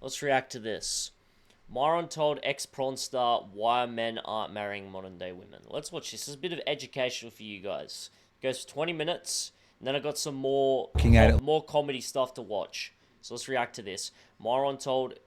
Let's react to this. Myron told ex-prawn star why men aren't marrying modern-day women. Let's watch this. This is a bit of educational for you guys. It goes for 20 minutes, and then I got some more comedy stuff to watch. So let's react to this. Myron told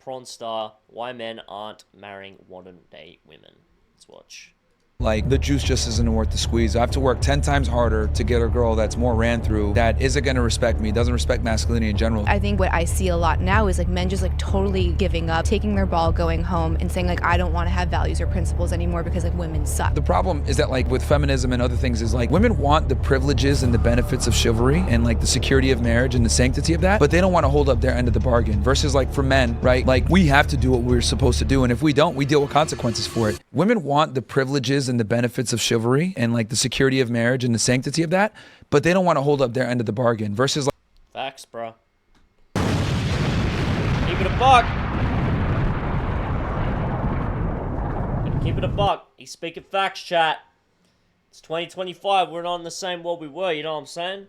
prawn star why men aren't marrying modern-day women. Let's watch. Like, the juice just isn't worth the squeeze. I have to work 10 times harder to get a girl that's more ran through, that isn't going to respect me, doesn't respect masculinity in general. I think what I see a lot now is like men just like totally giving up, taking their ball, going home and saying like, I don't want to have values or principles anymore because like women suck. The problem is that like with feminism and other things is like women want the privileges and the benefits of chivalry and like the security of marriage and the sanctity of that, but they don't want to hold up their end of the bargain. Versus like for men, right? Like we have to do what we're supposed to do, and if we don't, we deal with consequences for it. Women want the privileges and the benefits of chivalry and like the security of marriage and the sanctity of that, but they don't want to hold up their end of the bargain. Versus like facts, bro. Keep it a buck. Gotta keep it a buck. He's speaking facts, chat. It's 2025. We're not in the same world we were. You know what I'm saying?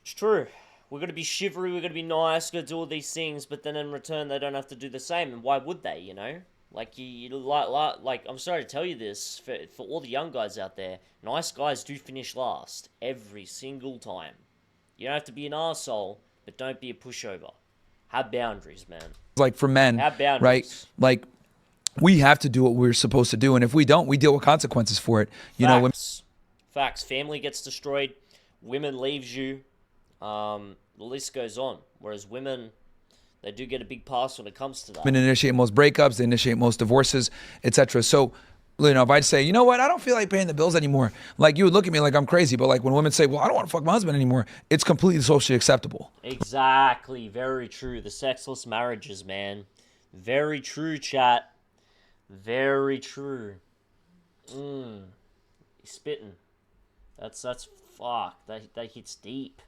It's true. We're gonna be chivalry. We're gonna be nice. Gonna do all these things, but then in return, they don't have to do the same. And why would they? You know? Like, like, I'm sorry to tell you this, for all the young guys out there, nice guys do finish last, every single time. You don't have to be an arsehole, but don't be a pushover. Have boundaries, man. like for men, Have boundaries. right? Like, we have to do what we're supposed to do, and if we don't, we deal with consequences for it. You know, when Facts. Family gets destroyed, women leaves you, the list goes on. Whereas women, they do get a big pass when it comes to that. women initiate most breakups, they initiate most divorces, etc. So, you know, if I'd say, you know what, I don't feel like paying the bills anymore, like you would look at me like I'm crazy. But like when women say, well, I don't want to fuck my husband anymore, it's completely socially acceptable. Exactly. Very true. The sexless marriages, man. Very true, chat. Very true. He's spitting. That's fuck. That hits deep.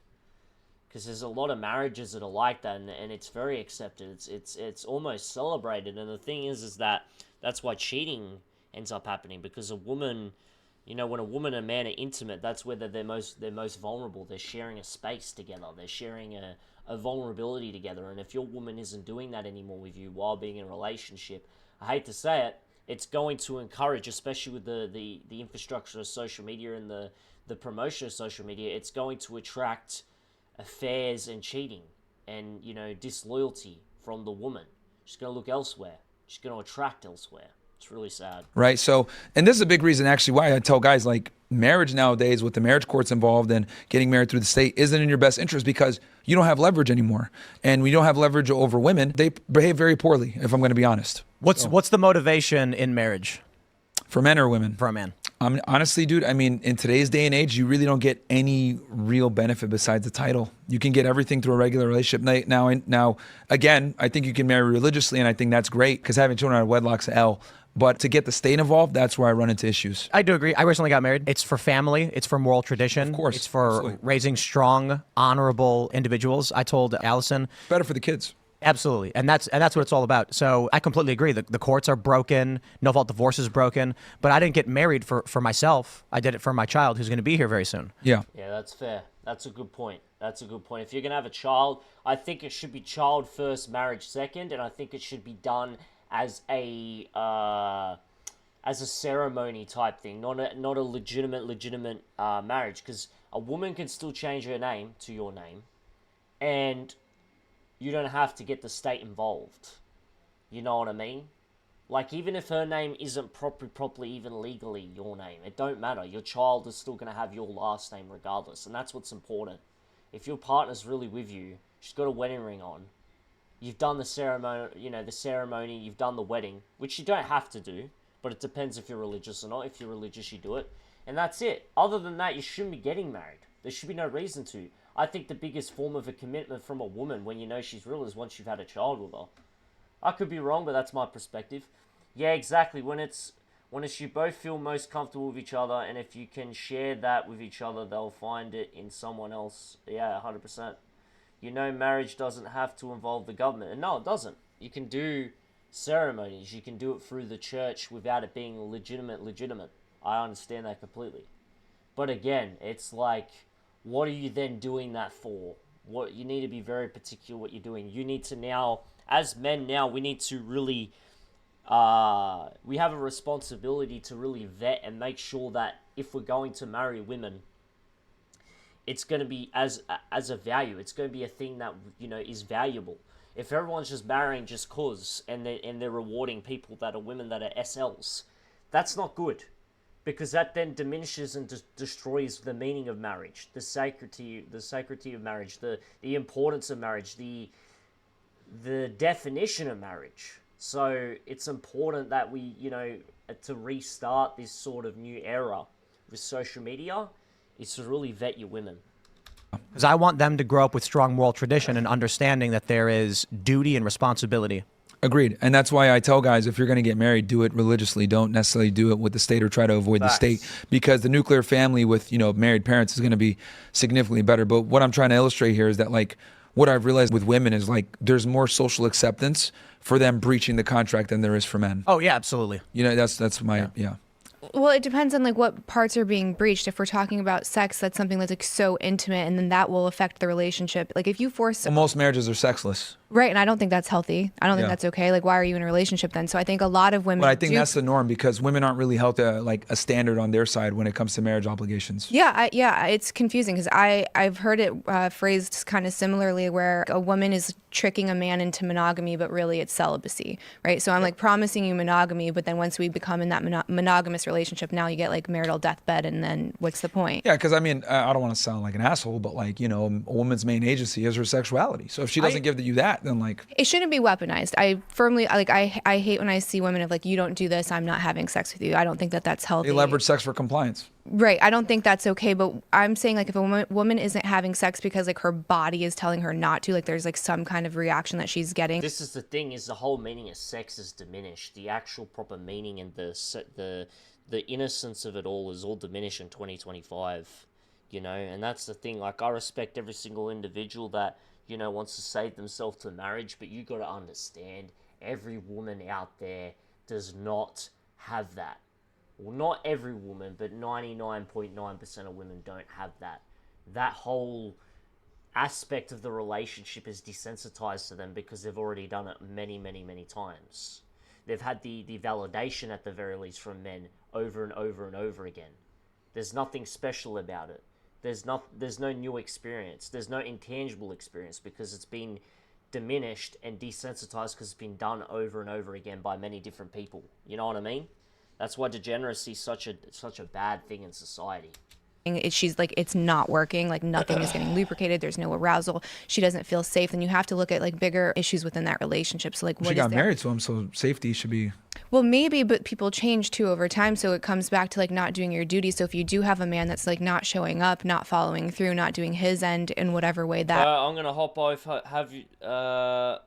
Because there's a lot of marriages that are like that, and it's very accepted. It's almost celebrated. And the thing is that that's why cheating ends up happening. Because a woman, you know, when a woman and a man are intimate, that's where they're most vulnerable. They're sharing a space together. They're sharing a vulnerability together. And if your woman isn't doing that anymore with you while being in a relationship, I hate to say it, it's going to encourage, especially with the infrastructure of social media and the promotion of social media, it's going to attract affairs and cheating and, you know, disloyalty from the woman. She's going to look elsewhere. She's going to attract elsewhere. It's really sad. Right. So, and this is a big reason actually why I tell guys like marriage nowadays with the marriage courts involved and getting married through the state isn't in your best interest, because you don't have leverage anymore. And when you don't have leverage over women, they behave very poorly, if I'm going to be honest. What's the motivation in marriage? For men or women? For a man. Honestly, dude, I mean, in today's day and age, you really don't get any real benefit besides the title. You can get everything through a regular relationship. Now, again, I think you can marry religiously, and I think that's great, because having children out of wedlock's L. But to get the state involved, that's where I run into issues. I do agree. I recently got married. It's for family. It's for moral tradition. Of course. It's for Absolutely. raising strong, honorable individuals. I told Allison. Better for the kids. Absolutely. And that's what it's all about. So I completely agree. The courts are broken. No fault divorce is broken. But I didn't get married for myself. I did it for my child, who's going to be here very soon. Yeah. Yeah, that's fair. That's a good point. That's a good point. If you're going to have a child, I think it should be child first, marriage second. And I think it should be done as a ceremony type thing, not a legitimate marriage. Because a woman can still change her name to your name, and you don't have to get the state involved. You know what I mean? Like, even if her name isn't properly even legally your name, it don't matter. Your child is still going to have your last name regardless, and that's what's important. If your partner's really with you, she's got a wedding ring on, you've done the ceremony, you've done the wedding, which you don't have to do, but it depends if you're religious or not. If you're religious, you do it, and that's it. Other than that, you shouldn't be getting married. There should be no reason to. I think the biggest form of a commitment from a woman when you know she's real is once you've had a child with her. I could be wrong, but that's my perspective. Yeah, exactly. When it's you both feel most comfortable with each other, and if you can share that with each other, they'll find it in someone else. Yeah, 100%. You know, marriage doesn't have to involve the government. And no, it doesn't. You can do ceremonies. You can do it through the church without it being legitimate. I understand that completely. But again, it's like, what are you then doing that for? What you need to be very particular what you're doing. You need to now, as men now, we need to really, we have a responsibility to really vet and make sure that if we're going to marry women, it's going to be as a value. It's going to be a thing that, you know, is valuable. If everyone's just marrying just cause and they're rewarding people that are women that are SLs, that's not good, because that then diminishes and destroys the meaning of marriage, the sanctity of marriage, the importance of marriage, the definition of marriage. So it's important that we, you know, to restart this sort of new era with social media, is to really vet your women. Because I want them to grow up with strong moral tradition and understanding that there is duty and responsibility. Agreed. And that's why I tell guys, if you're going to get married, do it religiously. Don't necessarily do it with the state or try to avoid Facts. the state, because the nuclear family with, you know, married parents is going to be significantly better. But what I'm trying to illustrate here is that, like, what I've realized with women is, like, there's more social acceptance for them breaching the contract than there is for men. Oh, yeah, absolutely. You know, that's my, yeah. Well, it depends on like what parts are being breached. If we're talking about sex, that's something that's like so intimate, and then that will affect the relationship. Like if you force Well, most marriages are sexless. right, and I don't think that's healthy. I don't think Yeah. that's okay. Like why are you in a relationship then? So I think a lot of women But I think do- that's the norm, because women aren't really held to, like, a standard on their side when it comes to marriage obligations. Yeah, it's confusing because I've heard it phrased kind of similarly, where a woman is tricking a man into monogamy, but really it's celibacy, right? So I'm like promising you monogamy, but then once we become in that monogamous relationship, now you get like marital deathbed, and then what's the point? Yeah, because I mean, I don't want to sound like an asshole, but, like, you know, a woman's main agency is her sexuality. So if she doesn't give you that, then, like, It shouldn't be weaponized. I firmly I hate when I see women of like, you don't do this, I'm not having sex with you. I don't think that that's healthy. they leverage sex for compliance. Right. I don't think that's okay. But I'm saying like if a woman isn't having sex because like her body is telling her not to, like there's like some kind of reaction that she's getting. This is the thing: is the whole meaning of sex is diminished. The actual proper meaning and the innocence of it all is all diminished in 2025. You know, and that's the thing. Like, I respect every single individual that, you know, wants to save themselves to marriage, but you got to understand, every woman out there does not have that. Well, not every woman, but 99.9% of women don't have that. That whole aspect of the relationship is desensitized to them because they've already done it many, many, many times. They've had the validation, at the very least, from men over and over and over again. There's nothing special about it. There's no new experience. There's no intangible experience because it's been diminished and desensitized because it's been done over and over again by many different people. You know what I mean? That's why degeneracy is such a bad thing in society. She's like, it's not working. Like nothing is getting lubricated. There's no arousal. She doesn't feel safe. Then you have to look at like bigger issues within that relationship. So like, what She is got there? married to him, so safety should be. Well, maybe, but people change too over time. So it comes back to like not doing your duty. So if you do have a man that's like not showing up, not following through, not doing his end in whatever way that. I'm gonna hop off. Have you? Bo,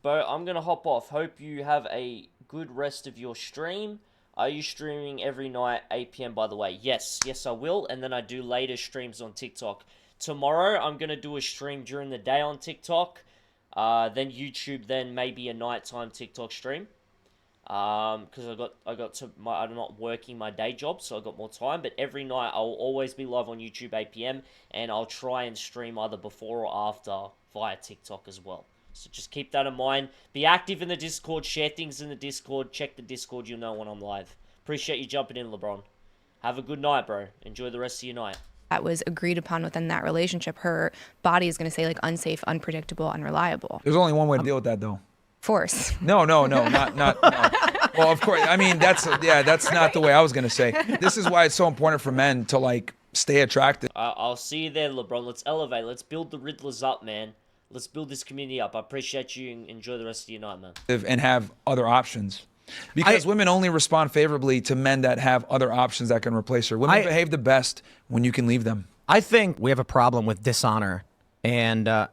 I'm gonna hop off. Hope you have a good rest of your stream. Are you streaming every night, 8 p.m. by the way? Yes, I will. And then I do later streams on TikTok. Tomorrow, I'm going to do a stream during the day on TikTok. Then YouTube, then maybe a nighttime TikTok stream. Because I'm not working my day job, so I got more time. But every night, I'll always be live on YouTube, 8 p.m. And I'll try and stream either before or after via TikTok as well. So just keep that in mind. Be active in the Discord. Share things in the Discord. Check the Discord. You'll know when I'm live. Appreciate you jumping in, LeBron. Have a good night, bro. Enjoy the rest of your night. That was agreed upon within that relationship. Her body is going to say like unsafe, unpredictable, unreliable. There's only one way to deal with that, though. Force. No, not. No. Well, of course. I mean, that's not the way I was gonna say. This is why it's so important for men to like stay attractive. I'll see you there, LeBron. Let's elevate. Let's build the Riddlers up, man. Let's build this community up. I appreciate you and enjoy the rest of your night, man. And have other options. Because women only respond favorably to men that have other options that can replace her. Women behave the best when you can leave them. I think we have a problem with dishonor. And I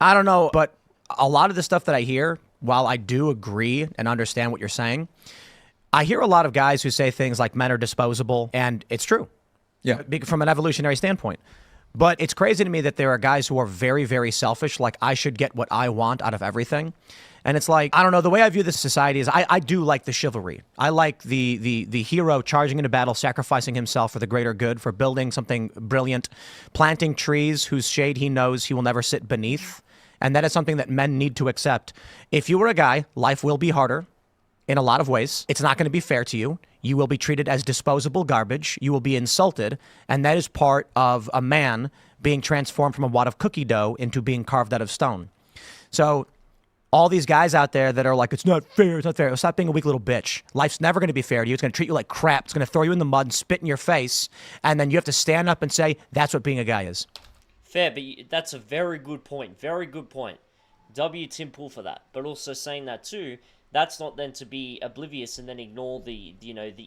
don't know, but a lot of the stuff that I hear, while I do agree and understand what you're saying, I hear a lot of guys who say things like men are disposable, and it's true. Yeah. From an evolutionary standpoint. But it's crazy to me that there are guys who are very, very selfish, like I should get what I want out of everything. And it's like, I don't know, the way I view this society is I do like the chivalry. I like the hero charging into battle, sacrificing himself for the greater good, for building something brilliant, planting trees whose shade he knows he will never sit beneath. And that is something that men need to accept. If you were a guy, life will be harder in a lot of ways. It's not going to be fair to you. You will be treated as disposable garbage. You will be insulted. And that is part of a man being transformed from a wad of cookie dough into being carved out of stone. So all these guys out there that are like, it's not fair, it's not fair. Stop being a weak little bitch. Life's never going to be fair to you. It's going to treat you like crap. It's going to throw you in the mud and spit in your face. And then you have to stand up and say, that's what being a guy is. Fair, but that's a very good point. Very good point. W. Tim Pool for that. But also saying that too, that's not then to be oblivious and then ignore the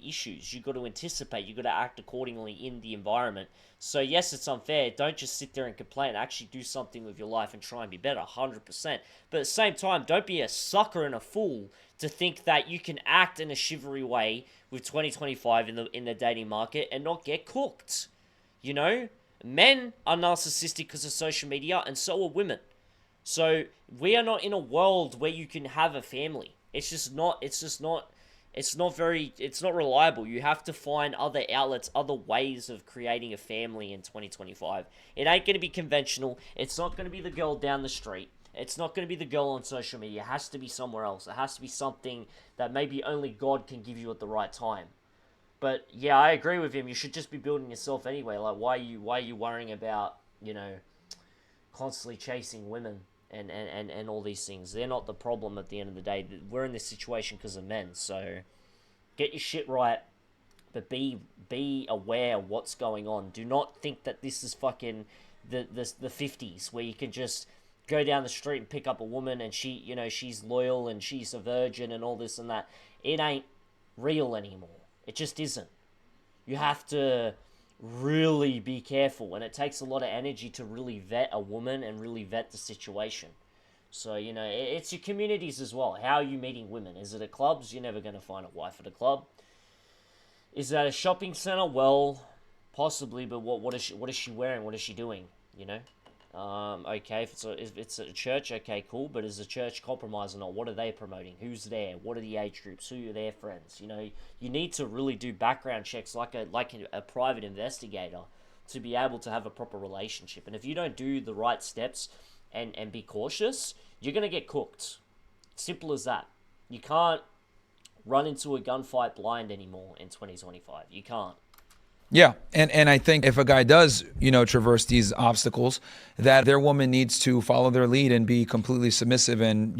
issues. You've got to anticipate. You've got to act accordingly in the environment. So yes, it's unfair. Don't just sit there and complain. Actually do something with your life and try and be better, 100%. But at the same time, don't be a sucker and a fool to think that you can act in a chivalry way with 2025 in the dating market and not get cooked. You know? Men are narcissistic because of social media, and so are women. So we are not in a world where you can have a family. It's not reliable. You have to find other outlets, other ways of creating a family in 2025. It ain't going to be conventional. It's not going to be the girl down the street. It's not going to be the girl on social media. It has to be somewhere else. It has to be something that maybe only God can give you at the right time. But yeah, I agree with him. You should just be building yourself anyway. Like, why are you worrying about, constantly chasing women and all these things? They're not the problem at the end of the day. We're in this situation because of men. So get your shit right, but be aware of what's going on. Do not think that this is fucking the 50s where you can just go down the street and pick up a woman and she's loyal and she's a virgin and all this and that. It ain't real anymore. It just isn't. You have to really be careful, and it takes a lot of energy to really vet a woman and really vet the situation. So, it's your communities as well. How are you meeting women? Is it at clubs? You're never going to find a wife at a club. Is it at a shopping center? Well, possibly, but what is she wearing? What is she doing? Okay, if it's a church, okay, cool, but is the church compromised or not? What are they promoting? Who's there? What are the age groups? Who are their friends? You need to really do background checks like a private investigator to be able to have a proper relationship. And if you don't do the right steps and be cautious, you're going to get cooked. Simple as that. You can't run into a gunfight blind anymore in 2025. You can't. Yeah, and I think if a guy does, traverse these obstacles, that their woman needs to follow their lead and be completely submissive. And,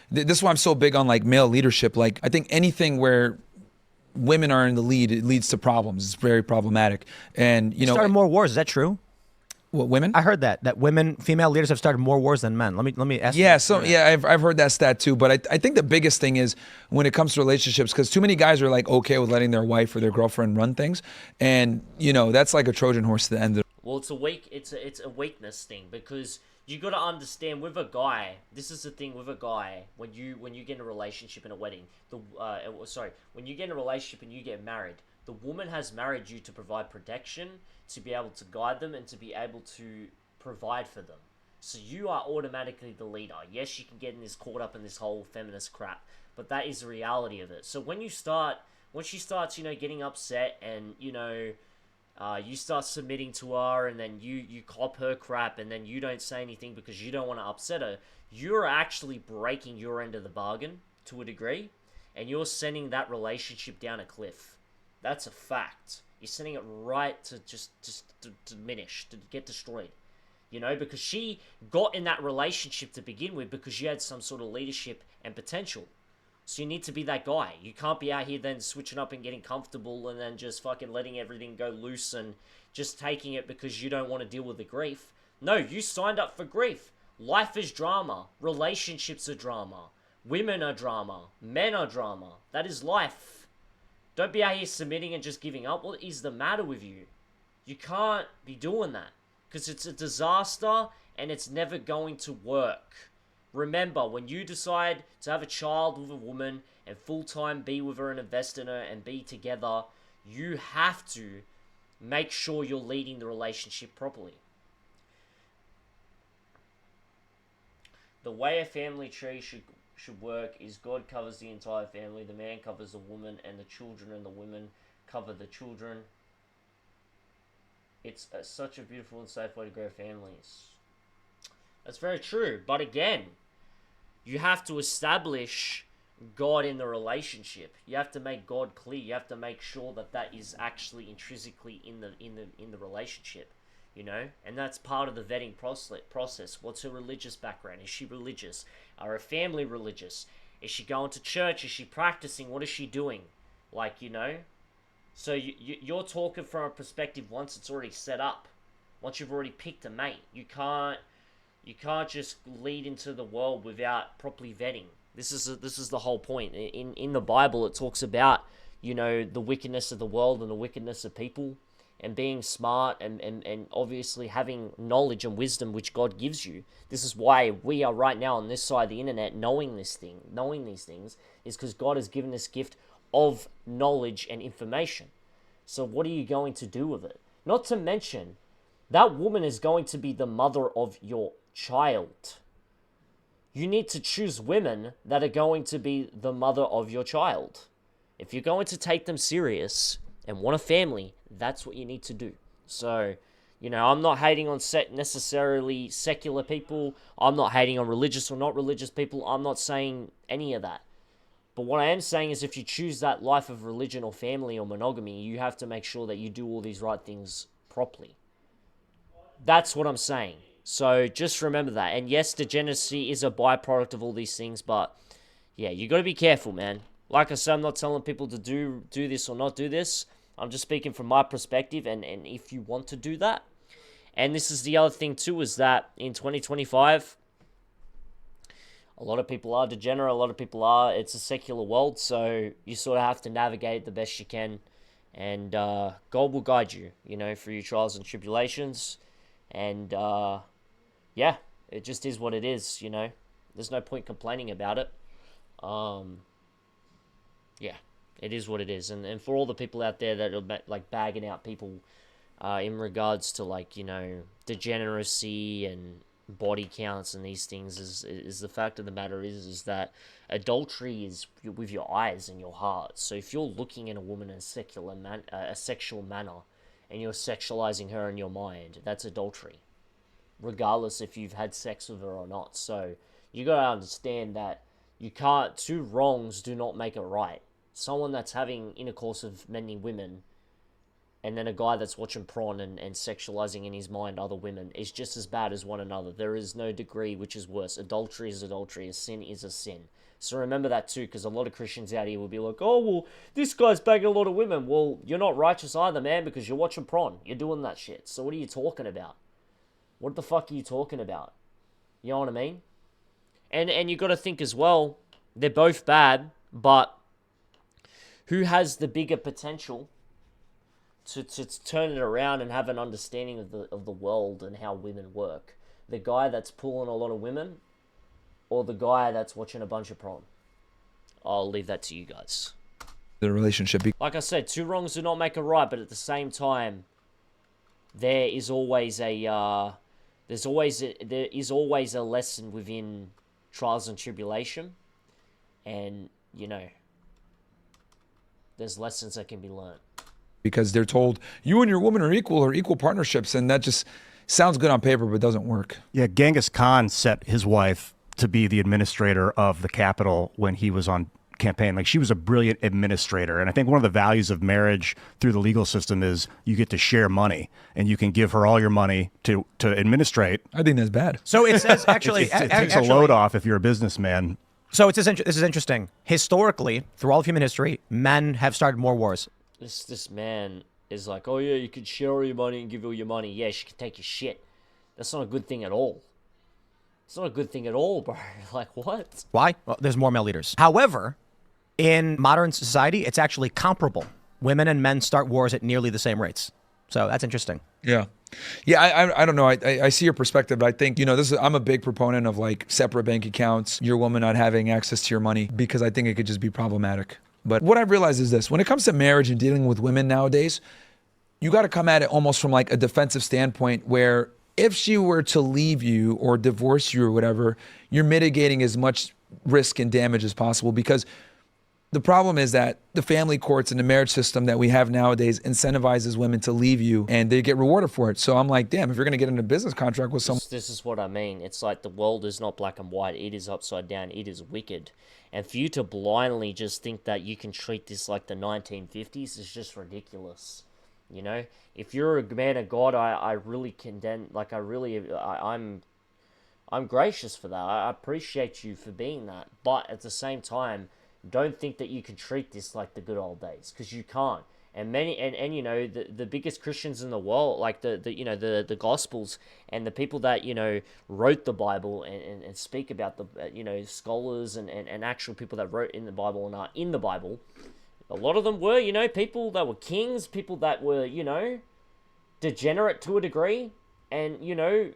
this is why I'm so big on like male leadership. Like, I think anything where women are in the lead, it leads to problems. It's very problematic. And, started more wars. Is that true? What, women? I heard that female leaders have started more wars than men. Let me ask. Yeah, I've heard that stat too. But I think the biggest thing is when it comes to relationships, because too many guys are like okay with letting their wife or their girlfriend run things, and that's like a Trojan horse to the end of. Well, it's a weakness thing, because you got to understand with a guy. This is the thing with a guy when you get in a relationship and a wedding. When you get in a relationship and you get married, the woman has married you to provide protection, to be able to guide them, and to be able to provide for them. So you are automatically the leader. Yes, you can get caught up in this whole feminist crap, but that is the reality of it. So when she starts, getting upset and, you start submitting to her, and then you cop her crap, and then you don't say anything because you don't want to upset her, you're actually breaking your end of the bargain to a degree, and you're sending that relationship down a cliff. That's a fact. You're sending it right to just to diminish, to get destroyed. Because she got in that relationship to begin with because you had some sort of leadership and potential. So you need to be that guy. You can't be out here then switching up and getting comfortable and then just fucking letting everything go loose and just taking it because you don't want to deal with the grief. No, you signed up for grief. Life is drama. Relationships are drama. Women are drama. Men are drama. That is life. Don't be out here submitting and just giving up. What is the matter with you? You can't be doing that because it's a disaster and it's never going to work. Remember, when you decide to have a child with a woman and full-time be with her and invest in her and be together, you have to make sure you're leading the relationship properly. The way a family tree should work is God covers the entire family, the man covers the woman, and the children and the women cover the children. It's such a beautiful and safe way to grow families. That's very true. But again, you have to establish God in the relationship. You have to make God clear. You have to make sure that that is actually intrinsically in the relationship, you know. And that's part of the vetting process. What's her religious background? Is she religious? Are her family religious? Is she going to church? Is she practicing? What is she doing? Like, you know. So you're talking from a perspective once it's already set up, once you've already picked a mate. You can't just lead into the world without properly vetting. This is the whole point. In the Bible, it talks about, you know, the wickedness of the world and the wickedness of people, and being smart and obviously having knowledge and wisdom which God gives you. This is why we are right now on this side of the internet knowing these things, is because God has given this gift of knowledge and information. So what are you going to do with it? Not to mention, that woman is going to be the mother of your child. You need to choose women that are going to be the mother of your child. If you're going to take them serious and want a family, that's what you need to do. So, you know, I'm not hating on necessarily secular people. I'm not hating on religious or not religious people. I'm not saying any of that. But what I am saying is if you choose that life of religion or family or monogamy, you have to make sure that you do all these right things properly. That's what I'm saying. So just remember that. And yes, degeneracy is a byproduct of all these things, but yeah, you got to be careful, man. Like I said, I'm not telling people to do this or not do this. I'm just speaking from my perspective, and if you want to do that. And this is the other thing too, is that in 2025, a lot of people are degenerate, a lot of people are, it's a secular world, so you sort of have to navigate it the best you can, and God will guide you, you know, through your trials and tribulations, and yeah, it just is what it is, you know. There's no point complaining about it. Yeah, it is what it is, and for all the people out there that are like bagging out people in regards to, like, you know, degeneracy and body counts and these things, is the fact of the matter is that adultery is with your eyes and your heart. So if you're looking at a woman in a sexual manner and you're sexualizing her in your mind, that's adultery, regardless if you've had sex with her or not. So you gotta understand that two wrongs do not make a right. Someone that's having intercourse with many women, and then a guy that's watching porn and sexualizing in his mind other women, is just as bad as one another. There is no degree which is worse. Adultery is adultery. A sin is a sin. So remember that too, because a lot of Christians out here will be like, oh, well, this guy's bagging a lot of women. Well, you're not righteous either, man, because you're watching porn. You're doing that shit. So what are you talking about? What the fuck are you talking about? You know what I mean? And you got to think as well, they're both bad, but who has the bigger potential to turn it around and have an understanding of the world and how women work? The guy that's pulling a lot of women, or the guy that's watching a bunch of porn? I'll leave that to you guys. The relationship. Like I said, two wrongs do not make a right, but at the same time, there is always a lesson within trials and tribulation, and you know, there's lessons that can be learned. Because they're told you and your woman are equal partnerships, and that just sounds good on paper but doesn't work. Yeah, Genghis Khan set his wife to be the administrator of the capital when he was on campaign. Like, she was a brilliant administrator, and I think one of the values of marriage through the legal system is you get to share money, and you can give her all your money to administrate. I think that's bad. So it says actually it takes a load off if you're a businessman. So this is interesting. Historically, through all of human history, men have started more wars. This man is like, oh yeah, you can share all your money and give all your money. Yeah, she can take your shit. That's not a good thing at all. It's not a good thing at all, bro. Like, what? Why? Well, there's more male leaders. However, in modern society, it's actually comparable. Women and men start wars at nearly the same rates. So that's interesting. Yeah. Yeah, I don't know. I see your perspective, but I think, you know, I'm a big proponent of like separate bank accounts, your woman not having access to your money, because I think it could just be problematic. But what I realize is this: when it comes to marriage and dealing with women nowadays, you got to come at it almost from like a defensive standpoint, where if she were to leave you or divorce you or whatever, you're mitigating as much risk and damage as possible, because the problem is that the family courts and the marriage system that we have nowadays incentivizes women to leave you, and they get rewarded for it. So I'm like, damn, if you're going to get in a business contract with someone. This is what I mean. It's like the world is not black and white. It is upside down. It is wicked. And for you to blindly just think that you can treat this like the 1950s is just ridiculous. You know, if you're a man of God, I really condemn, like I'm gracious for that. I appreciate you for being that. But at the same time, don't think that you can treat this like the good old days, because you can't. And many you know, the biggest Christians in the world, like the Gospels, and the people that, you know, wrote the Bible and speak about the, you know, scholars and actual people that wrote in the Bible and are in the Bible, a lot of them were, you know, people that were kings, people that were, you know, degenerate to a degree, and, you know,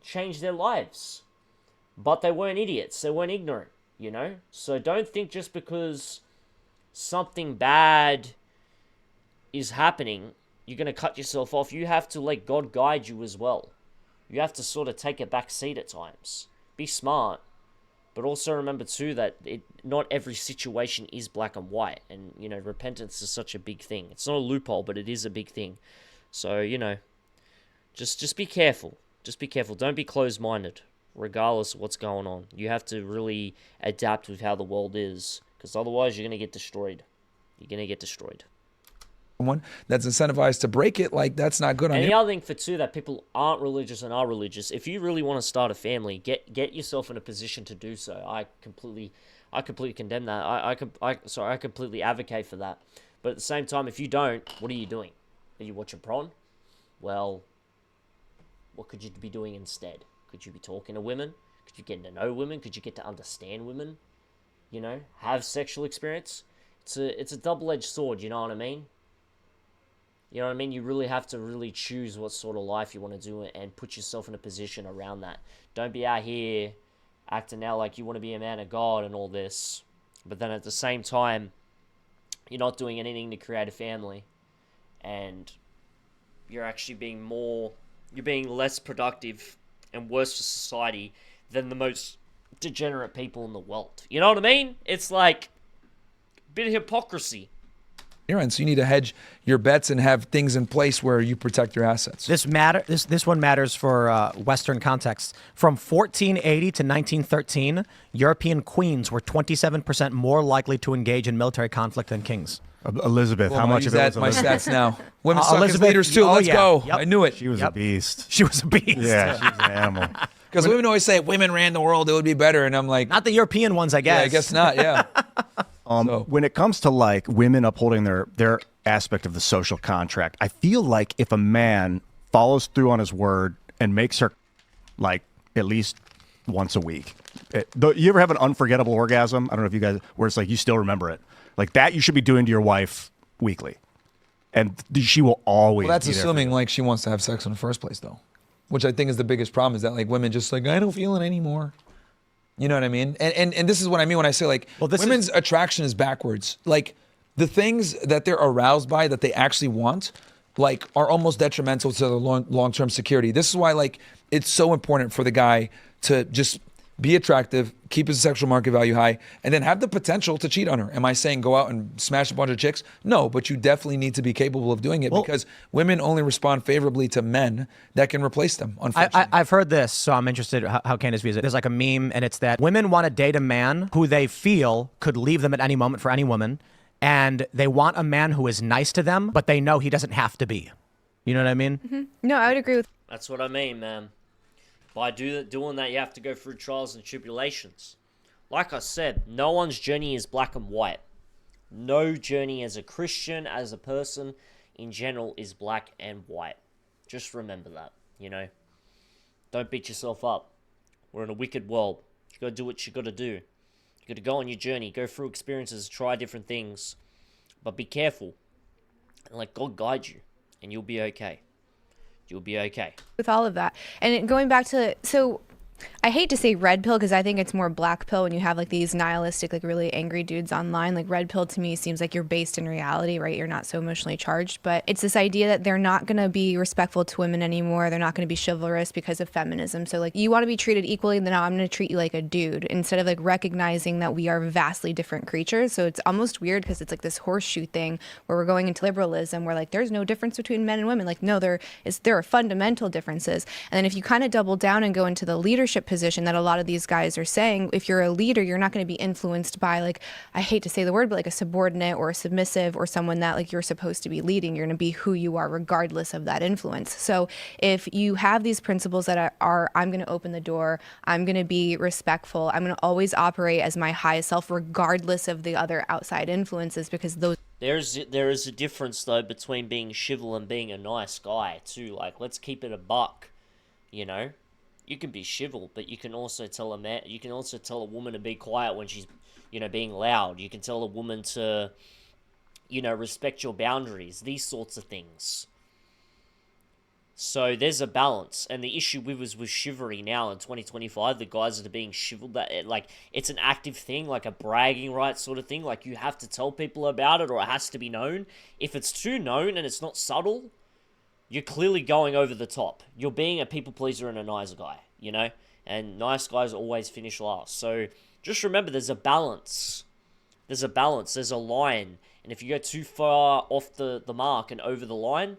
changed their lives. But they weren't idiots. They weren't ignorant, you know? So don't think just because something bad is happening, you're going to cut yourself off. You have to let God guide you as well. You have to sort of take a back seat at times. Be smart. But also remember too that not every situation is black and white. And, you know, repentance is such a big thing. It's not a loophole, but it is a big thing. So, you know, just be careful. Just be careful. Don't be closed-minded, regardless of what's going on. You have to really adapt with how the world is, because otherwise you're going to get destroyed. You're going to get destroyed. Someone that's incentivized to break it, like, that's not good on And you. the other thing for too, that people aren't religious and are religious, if you really want to start a family, get yourself in a position to do so. I completely condemn that. I completely advocate for that. But at the same time, if you don't, what are you doing? Are you watching porn? Well, what could you be doing instead? Could you be talking to women? Could you get to know women? Could you get to understand women? You know, have sexual experience? It's a double-edged sword, you know what I mean? You know what I mean? You really have to really choose what sort of life you want to do and put yourself in a position around that. Don't be out here acting out like you want to be a man of God and all this, but then at the same time, you're not doing anything to create a family, and you're actually being less productive and worse for society than the most degenerate people in the world. You know what I mean? It's like a bit of hypocrisy. And so you need to hedge your bets and have things in place where you protect your assets. This one matters for Western context. From 1480 to 1913, European queens were 27% more likely to engage in military conflict than kings. Elizabeth, Well, how much of it was my Elizabeth? stats now? Women suck as Elizabeth, leaders too. oh, Let's yeah. go. Yep. I knew it. She was a beast. She was a beast. Yeah, she was an animal. Because women always say if women ran the world, it would be better, and I'm like, Not the European ones, I guess. yeah, I guess not. Yeah. When it comes to like women upholding their aspect of the social contract, I feel like if a man follows through on his word and makes her like at least once a week, you ever have an unforgettable orgasm? I don't know if you guys, where it's like you still remember it, like that you should be doing to your wife weekly, and she will always. Well, that's be there for assuming you. like she wants to have sex in the first place, though, which I think is the biggest problem. Is that like women just like, I don't feel it anymore. You know what I mean? And this is what I mean when I say like women's attraction is backwards. Like the things that they're aroused by that they actually want, like, are almost detrimental to the long-term security. This is why like it's so important for the guy to just be attractive, keep his sexual market value high, and then have the potential to cheat on her. Am I saying go out and smash a bunch of chicks? No, but you definitely need to be capable of doing it, because women only respond favorably to men that can replace them, unfortunately. I've heard this, so I'm interested how Candace views it. There's like a meme, and it's that women want to date a man who they feel could leave them at any moment for any woman, and they want a man who is nice to them, but they know he doesn't have to be. You know what I mean? Mm-hmm. No, I would agree with. That's what I mean, man. By doing that, you have to go through trials and tribulations. Like I said, no one's journey is black and white. No journey as a Christian, as a person, in general, is black and white. Just remember that, you know. Don't beat yourself up. We're in a wicked world. You gotta do what you gotta do. You gotta go on your journey, go through experiences, try different things. But be careful. And let God guide you, and you'll be okay. You'll be okay. With all of that. And going back to, so I hate to say red pill because I think it's more black pill when you have like these nihilistic, like really angry dudes online. Like red pill to me seems like you're based in reality, right? You're not so emotionally charged. But it's this idea that they're not going to be respectful to women anymore. They're not going to be chivalrous because of feminism. So like you want to be treated equally, then now I'm going to treat you like a dude instead of like recognizing that we are vastly different creatures. So it's almost weird because it's like this horseshoe thing where we're going into liberalism where like there's no difference between men and women. Like no, there are fundamental differences. And then if you kind of double down and go into the leadership position that a lot of these guys are saying, if you're a leader, you're not going to be influenced by like, I hate to say the word, but like a subordinate or a submissive or someone that like you're supposed to be leading. You're going to be who you are regardless of that influence. So if you have these principles that are I'm going to open the door, I'm going to be respectful, I'm going to always operate as my highest self regardless of the other outside influences, because those There is a difference though between being chival and being a nice guy too. Like, let's keep it a buck, you know. You can be chival, but you can also tell a man. You can also tell a woman to be quiet when she's, you know, being loud. You can tell a woman to, you know, respect your boundaries. These sorts of things. So there's a balance, and the issue with chivalry now in 2025, the guys that are being chivaled, that like it's an active thing, like a bragging right sort of thing. Like you have to tell people about it, or it has to be known. If it's too known and it's not subtle, you're clearly going over the top. You're being a people pleaser and a nice guy, you know? And nice guys always finish last. So just remember there's a balance. There's a balance. There's a line. And if you go too far off the mark and over the line,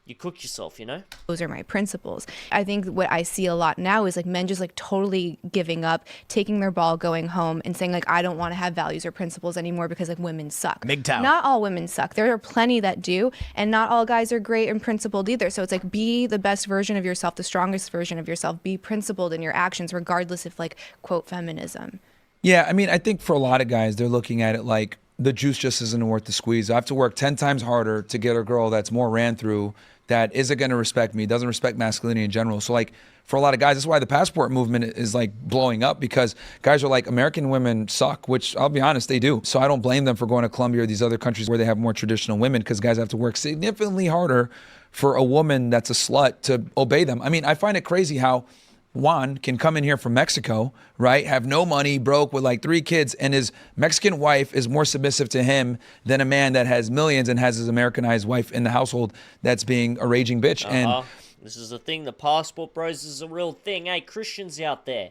you cook yourself, you know? those are my principles. I think what I see a lot now is like men just like totally giving up, taking their ball, going home and saying like, I don't want to have values or principles anymore because like women suck. MGTOW. Not all women suck. There are plenty that do, and not all guys are great and principled either. So it's like, be the best version of yourself, the strongest version of yourself, be principled in your actions, regardless of like, quote, feminism. Yeah, I mean, I think for a lot of guys, they're looking at it like the juice just isn't worth the squeeze. I have to work 10 times harder to get a girl that's more ran through, that isn't going to respect me, doesn't respect masculinity in general. So like for a lot of guys, that's why the passport movement is like blowing up, because guys are like, American women suck, which I'll be honest, they do. So I don't blame them for going to Colombia or these other countries where they have more traditional women, because guys have to work significantly harder for a woman that's a slut to obey them. I mean, I find it crazy how Juan can come in here from Mexico, right? Have no money, broke with like 3 kids, and his Mexican wife is more submissive to him than a man that has millions and has his Americanized wife in the household that's being a raging bitch. And this is a thing. The passport bros is a real thing. Hey, Christians out there,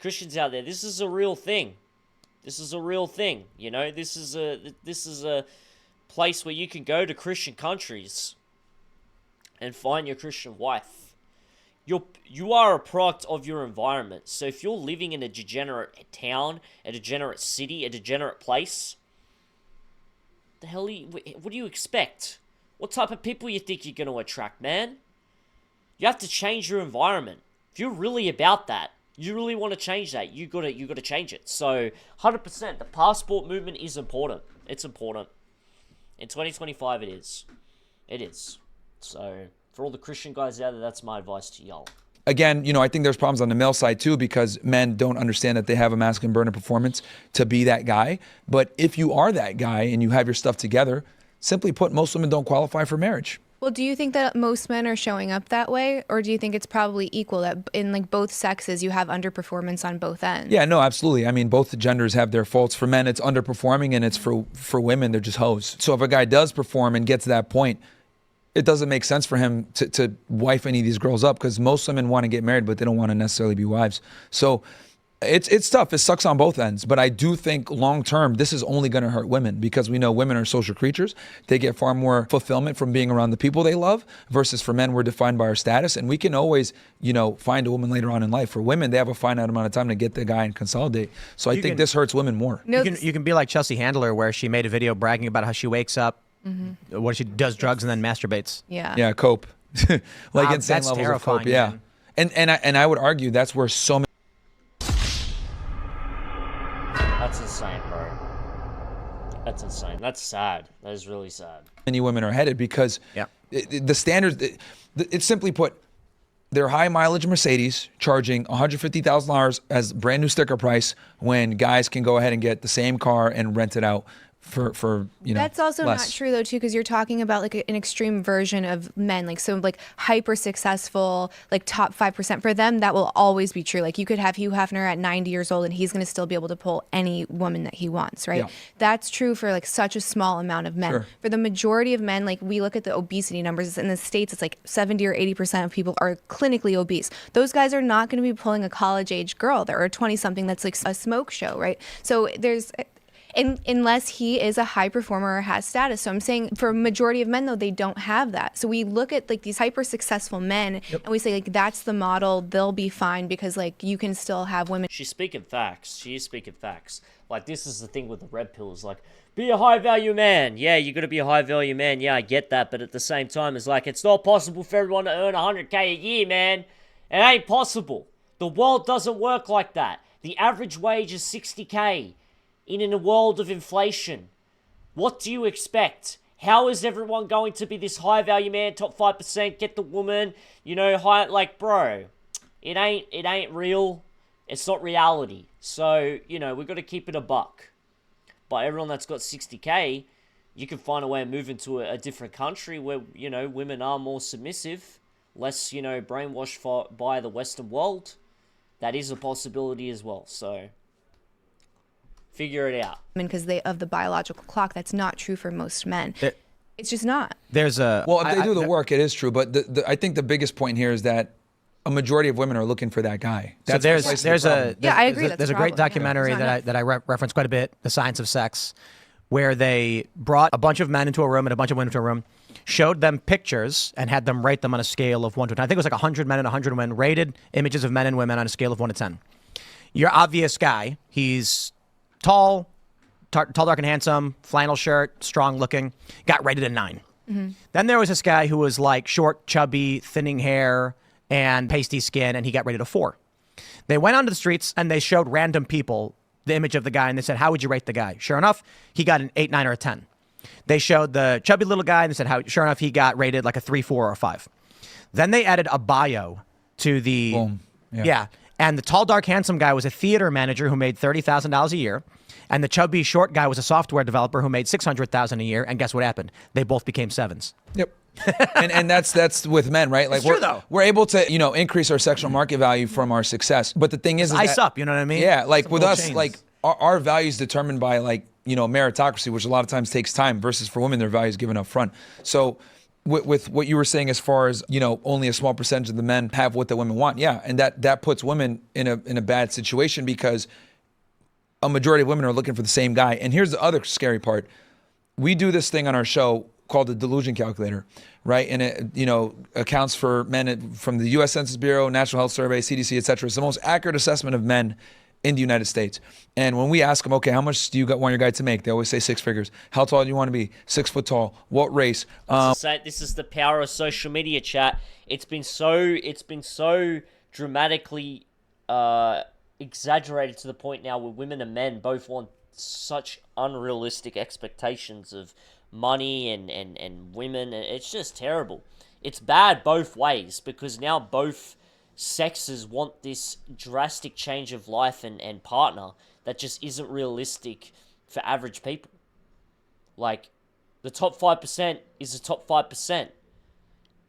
this is a real thing. This is a real thing. You know, this is a place where you can go to Christian countries and find your Christian wife. You are a product of your environment. So if you're living in a degenerate town, a degenerate city, a degenerate place, what do you expect? What type of people you think you're going to attract, man? You have to change your environment. If you're really about that, you really want to change that, you got to change it. So 100%, the passport movement is important. It's important. In 2025, it is. It is. So for all the Christian guys out there, that's my advice to y'all. again, you know, I think there's problems on the male side too, because men don't understand that they have a masculine burden of performance to be that guy. But if you are that guy and you have your stuff together, simply put, most women don't qualify for marriage. Well, do you think that most men are showing up that way, or do you think it's probably equal, that in like both sexes you have underperformance on both ends? Yeah, no, absolutely. I mean, both the genders have their faults. For men, it's underperforming, and it's for women, they're just hoes. So if a guy does perform and gets to that point, it doesn't make sense for him to wife any of these girls up, because most women want to get married, but they don't want to necessarily be wives. So it's tough. It sucks on both ends. But I do think long term, this is only going to hurt women, because we know women are social creatures. They get far more fulfillment from being around the people they love, versus for men, we're defined by our status. And we can always, you know, find a woman later on in life. For women, they have a finite amount of time to get the guy and consolidate. So I think this hurts women more. No, You can be like Chelsea Handler, where she made a video bragging about how she wakes up, what she does drugs and then masturbates. Yeah, cope. Like insane that's levels terrifying, of cope. Yeah. man. And I would argue that's where so That's insane, bro. That's insane. That's sad. That is really sad. many women are headed, because the standards, it's simply put, they're high mileage Mercedes charging $150,000 as brand new sticker price, when guys can go ahead and get the same car and rent it out for That's also less. not true though too, because you're talking about like an extreme version of men, like so like hyper successful, like top 5%. For them, that will always be true. Like you could have Hugh Hefner at 90 years old and he's going to still be able to pull any woman that he wants, right? Yeah. That's true for like such a small amount of men. Sure. For the majority of men, like we look at the obesity numbers in the States, it's like 70 or 80% of people are clinically obese. Those guys are not going to be pulling a college age girl or a 20 something that's like a smoke show, right? So there's unless he is a high performer or has status. So I'm saying for a majority of men though, they don't have that. So we look at like these hyper successful men and we say like that's the model, they'll be fine because like you can still have women. She's speaking facts. She is speaking facts. Like, this is the thing with the red pills. Like, be a high-value man. Yeah, you got to be a high-value man. Yeah, I get that. But at the same time, it's like, it's not possible for everyone to earn 100K a year, man. It ain't possible. The world doesn't work like that. The average wage is 60K in a world of inflation. What do you expect? How is everyone going to be this high-value man, top 5%, get the woman, you know, high, like, bro, it ain't real. It's not reality. So, you know, we've got to keep it a buck. But everyone that's got 60K, you can find a way of moving to a different country where, you know, women are more submissive, less, you know, brainwashed by the Western world. That is a possibility as well. So, figure it out. Because they of the biological clock. That's not true for most men. It's just not. There's a Well, if they do the work, it is true. But I think the biggest point here is that a majority of women are looking for that guy. So there's I agree. There's a great documentary that I reference quite a bit, The Science of Sex, where they brought a bunch of men into a room and a bunch of women into a room, showed them pictures and had them rate them on a scale of 1 to 10. I think it was like 100 men and 100 women, rated images of men and women on a scale of 1 to 10. Your obvious guy, he's tall, dark and handsome, flannel shirt, strong looking, got rated a 9. Mm-hmm. Then there was this guy who was like short, chubby, thinning hair, and pasty skin, and he got rated a 4. They went onto the streets and they showed random people the image of the guy and they said, how would you rate the guy? Sure enough, he got an 8, 9, or a 10. They showed the chubby little guy and they said, sure enough, he got rated like a 3, 4, or a 5. Then they added a bio to the, Boom. Yeah. And the tall, dark, handsome guy was a theater manager who made $30,000 a year. And the chubby, short guy was a software developer who made $600,000 a year. And guess what happened? They both became 7s. Yep. and that's with men, right? Like we're able to, you know, increase our sexual market value from our success. But the thing is ice that, up, you know what I mean? Yeah, like with us, chains. like our value is determined by like, you know, meritocracy, which a lot of times takes time, versus for women, their value is given up front. So with what you were saying as far as, you know, only a small percentage of the men have what the women want. Yeah, and that puts women in a bad situation because a majority of women are looking for the same guy. And here's the other scary part. We do this thing on our show called the delusion calculator, right? And it, you know, accounts for men from the U.S. Census Bureau, National Health Survey, CDC, et cetera. It's the most accurate assessment of men in the United States. And when we ask them, okay, how much do you want your guy to make? They always say 6 figures. How tall do you want to be? 6 foot tall. What race? This is the power of social media, chat. It's been so dramatically exaggerated to the point now where women and men both want such unrealistic expectations of money and women. It's just terrible. It's bad both ways because now both sexes want this drastic change of life and partner that just isn't realistic for average people. Like, the top 5% is the top 5%.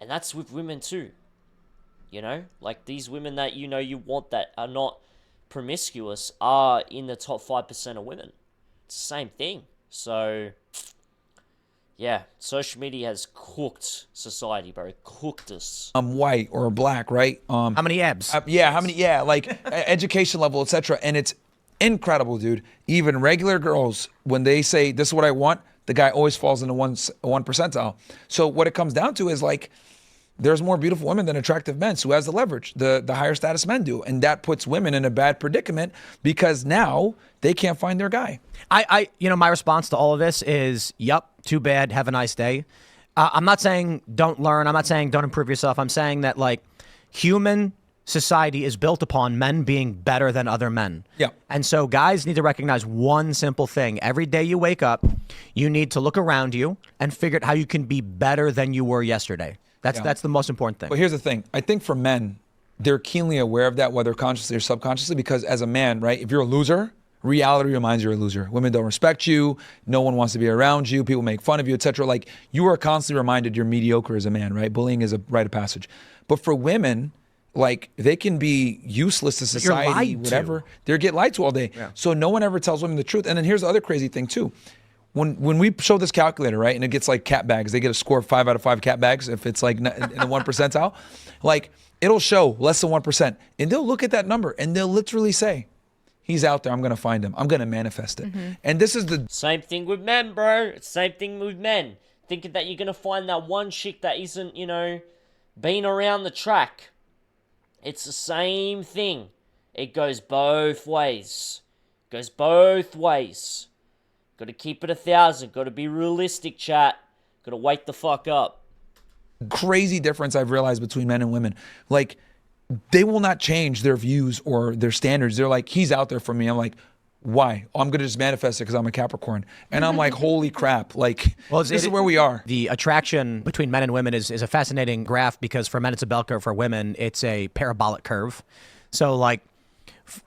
And that's with women too. You know? Like, these women that you know you want that are not promiscuous are in the top 5% of women. It's the same thing. So, yeah, social media has cooked society, bro. Cooked us. White or black, right? How many abs? Like education level, etc. And it's incredible, dude. Even regular girls, when they say this is what I want, the guy always falls into one percentile. So what it comes down to is like, there's more beautiful women than attractive men. So who has the leverage? The higher status men do. And that puts women in a bad predicament because now they can't find their guy. You know, my response to all of this is, yup, too bad, have a nice day. I'm not saying don't learn. I'm not saying don't improve yourself. I'm saying that, like, human society is built upon men being better than other men. Yeah. And so guys need to recognize one simple thing. Every day you wake up, you need to look around you and figure out how you can be better than you were yesterday. That's the most important thing. But here's the thing. I think for men, they're keenly aware of that, whether consciously or subconsciously, because as a man, right, if you're a loser, Reality reminds you you're a loser. Women don't respect you. No one wants to be around you. People make fun of you, etc. Like, you are constantly reminded you're mediocre as a man, right? Bullying is a rite of passage. But for women, like, they can be useless to society, lied to. whatever. They get lied to all day. So no one ever tells women the truth. And then here's the other crazy thing too. When we show this calculator, right, and it gets like cat bags, they get a score of 5 out of 5 cat bags if it's like in the 1 percentile. Like, it'll show less than 1%. And they'll look at that number and they'll literally say, he's out there, I'm going to find him. I'm going to manifest it. And this is the Same thing with men, bro. Same thing with men. Thinking that you're going to find that one chick that isn't, you know, been around the track. It's the same thing. It goes both ways. Goes both ways. Got to keep it 1,000. Got to be realistic, chat. Got to wake the fuck up. crazy difference I've realized between men and women. Like, they will not change their views or their standards. They're like, he's out there for me. I'm like, why? Oh, I'm going to just manifest it because I'm a Capricorn. And I'm like, holy crap. Like, this is where we are. The attraction between men and women is a fascinating graph, because for men it's a bell curve, for women it's a parabolic curve. So like,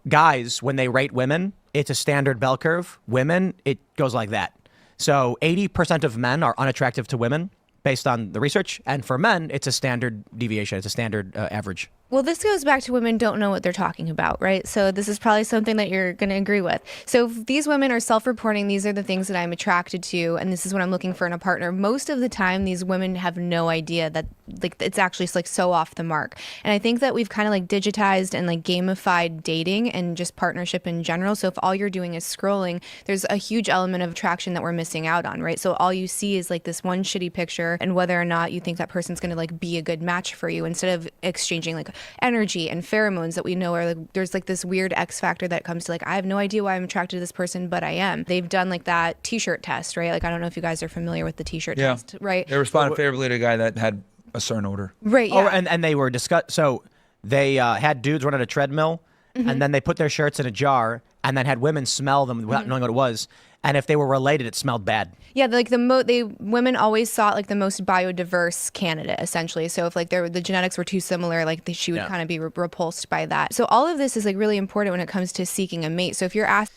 guys, when they rate women, it's a standard bell curve. Women, it goes like that. So 80% of men are unattractive to women based on the research. And for men, it's a standard deviation. It's a standard average. Well, this goes back to women don't know what they're talking about, right? So this is probably something that you're going to agree with. So if these women are self-reporting, these are the things that I'm attracted to, and this is what I'm looking for in a partner. Most of the time, these women have no idea that like it's actually like so off the mark. And I think that we've kind of like digitized and like gamified dating and just partnership in general. So if all you're doing is scrolling, there's a huge element of attraction that we're missing out on, right? So all you see is like this one shitty picture and whether or not you think that person's going to like be a good match for you, instead of exchanging like energy and pheromones that we know are like, there's like this weird X factor that comes to like, I have no idea why I'm attracted to this person, but I am. They've done like that t-shirt test, right? Like, I don't know if you guys are familiar with the t-shirt test, right? They responded favorably to a guy that had a certain odor. Right. Oh, Yeah. and they were so they had dudes run on a treadmill, and then they put their shirts in a jar, and then had women smell them without knowing what it was. And if they were related, it smelled bad. Yeah, like women always sought like the most biodiverse candidate, essentially. So if like the genetics were too similar, like she would kind of be repulsed by that. So all of this is like really important when it comes to seeking a mate. So if you're asked,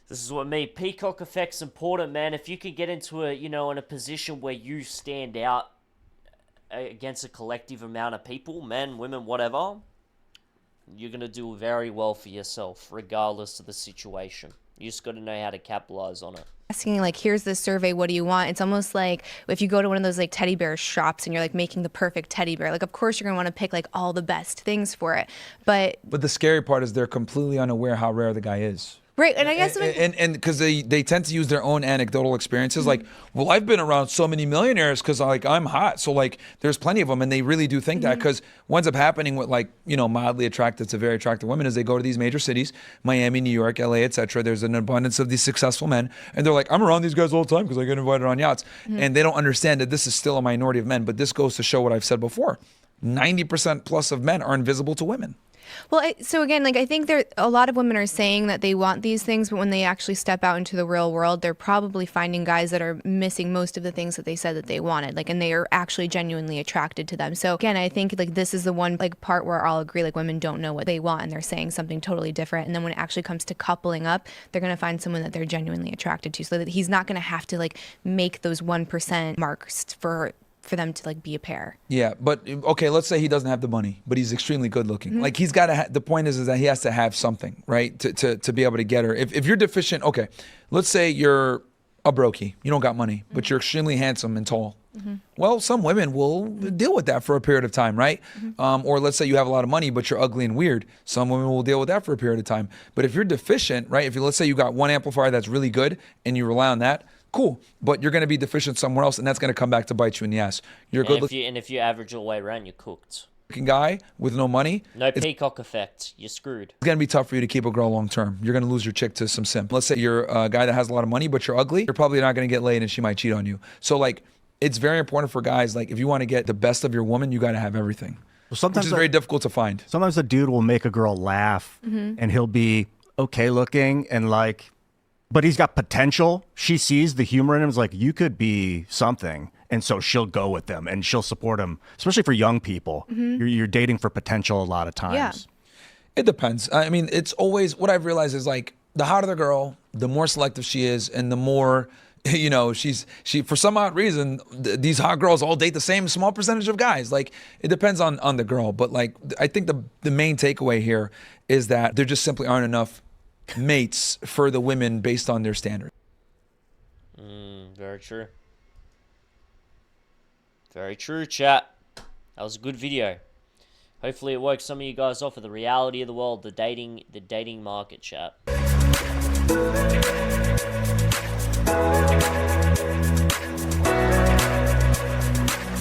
This is what me, peacock effect's important, man. If you could get into a, you know, in a position where you stand out against a collective amount of people, men, women, whatever, you're going to do very well for yourself, regardless of the situation. You just got to know how to capitalize on it. asking like, here's this survey, what do you want? It's almost like if you go to one of those like teddy bear shops and you're like making the perfect teddy bear, like of course you're gonna want to pick like all the best things for it. But the scary part is they're completely unaware how rare the guy is. right, and I guess and because they tend to use their own anecdotal experiences, like, well, I've been around so many millionaires because like I'm hot, so like there's plenty of them, and they really do think that, because what ends up happening with like, you know, mildly attractive to very attractive women is they go to these major cities, Miami, New York, LA, etc. There's an abundance of these successful men, and they're like, I'm around these guys all the time because I get invited on yachts, and they don't understand that this is still a minority of men. But this goes to show what I've said before: 90% plus of men are invisible to women. well, so again, like I think a lot of women are saying that they want these things, but when they actually step out into the real world, they're probably finding guys that are missing most of the things that they said that they wanted, like, and they are actually genuinely attracted to them. So again, I think like this is the one like part where I'll agree, like women don't know what they want and they're saying something totally different, and then when it actually comes to coupling up, they're gonna find someone that they're genuinely attracted to, so that he's not gonna have to like make those 1% marks for them to like be a pair. Yeah, but okay, let's say he doesn't have the money, but he's extremely good looking. Like he's got to. The point is that he has to have something, right, to be able to get her. If you're deficient, okay, let's say you're a brokey, you don't got money, but you're extremely handsome and tall. Well, some women will deal with that for a period of time, right? Or let's say you have a lot of money, but you're ugly and weird. Some women will deal with that for a period of time. But if you're deficient, right? If you, let's say you got one amplifier that's really good and you rely on that, cool, but you're going to be deficient somewhere else, and that's going to come back to bite you in the ass. You're a And if you average all the way around, you're cooked. looking guy with no money. No peacock effect. You're screwed. It's going to be tough for you to keep a girl long term. You're going to lose your chick to some simp. Let's say you're a guy that has a lot of money, but you're ugly. You're probably not going to get laid, and she might cheat on you. So like, it's very important for guys, like if you want to get the best of your woman, you got to have everything. Well, sometimes which is very difficult to find. Sometimes a dude will make a girl laugh, and he'll be okay looking and like, but he's got potential. She sees the humor in him. Is like, you could be something. And so she'll go with them and she'll support him, especially for young people. You're dating for potential a lot of times. Yeah. It depends. I mean, it's always, what I've realized is like, the hotter the girl, the more selective she is, and the more, you know, she for some odd reason, these hot girls all date the same small percentage of guys. Like, it depends on the girl, but like, I think the main takeaway here is that there just simply aren't enough mates for the women based on their standards. Very true. Very true, chat. That was a good video. Hopefully it woke some of you guys off of the reality of the world, the dating market, chat.